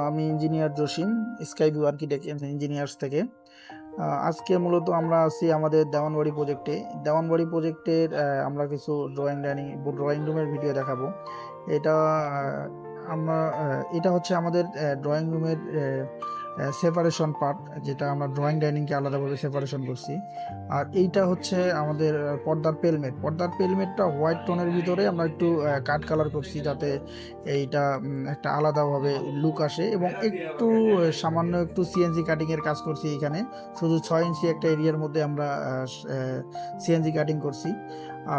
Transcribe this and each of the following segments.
আমি engineer Jasim, sky view architect engineers থেকে। আজকে মূলত আমরা আছি আমাদের দেওয়ানবাড়ি প্রজেক্টে। দেওয়ানবাড়ি প্রজেক্টের আমরা কিছু ড্রয়িং রুমের ভিডিও দেখাবো। এটা এটা হচ্ছে আমাদের ড্রয়িং রুমের সেপারেশন পার্ট, যেটা আমরা ড্রয়িং ডাইনিংকে আলাদাভাবে সেপারেশন করছি। আর এইটা হচ্ছে আমাদের পর্দার পেলমেটটা হোয়াইট টোনের ভিতরে আমরা একটু কাট কালার করছি, যাতে এইটা একটা আলাদাভাবে লুক আসে। এবং একটু সামান্য একটু সিএনজি কাটিং এর কাজ করছি এখানে। শুধু 6 ইঞ্চি একটা এরিয়ার মধ্যে আমরা সিএনজি কাটিং করছি।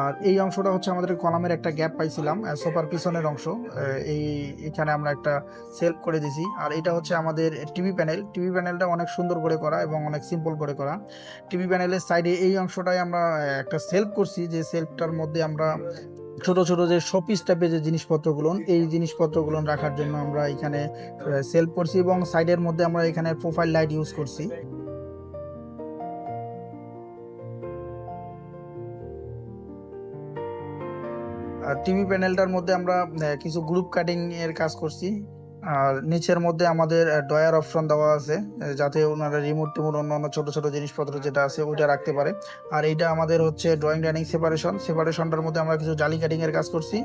আর এই অংশটা হচ্ছে আমাদের কলামের একটা গ্যাপ পাইছিলাম সোফার পিছনের অংশ। এখানে আমরা একটা সেলফ করে দিছি। আর এটা হচ্ছে আমাদের টিভি প্যানেলটা অনেক সুন্দর করে করা এবং অনেক সিম্পল করে করা। টিভি প্যানেলের সাইডে এই অংশটায় আমরা একটা সেলফ করছি, যে সেলফটার মধ্যে আমরা ছোট ছোট যে শোপিস টাইপের যে জিনিসপত্রগুলো, এই জিনিসপত্রগুলো রাখার জন্য আমরা এখানে সেলফ করছি। এবং সাইডের মধ্যে আমরা এখানে প্রোফাইল লাইট ইউজ করছি। আর টিভি প্যানেলটার মধ্যে আমরা কিছু গ্রুপ কাটিং এর কাজ করছি। আর নিচের মধ্যে আমাদের ডয়ার অপশন দেওয়া আছে, যাতে ওনারা রিমোট টিমোট অন্য ছোট ছোট জিনিসপত্র যেটা আছে ওইটা রাখতে পারে। আর এইটা আমাদের হচ্ছে ড্রয়িং ডাইনিং সেপারেশনটার মধ্যে আমরা কিছু জালি কাটিং এর কাজ করছি।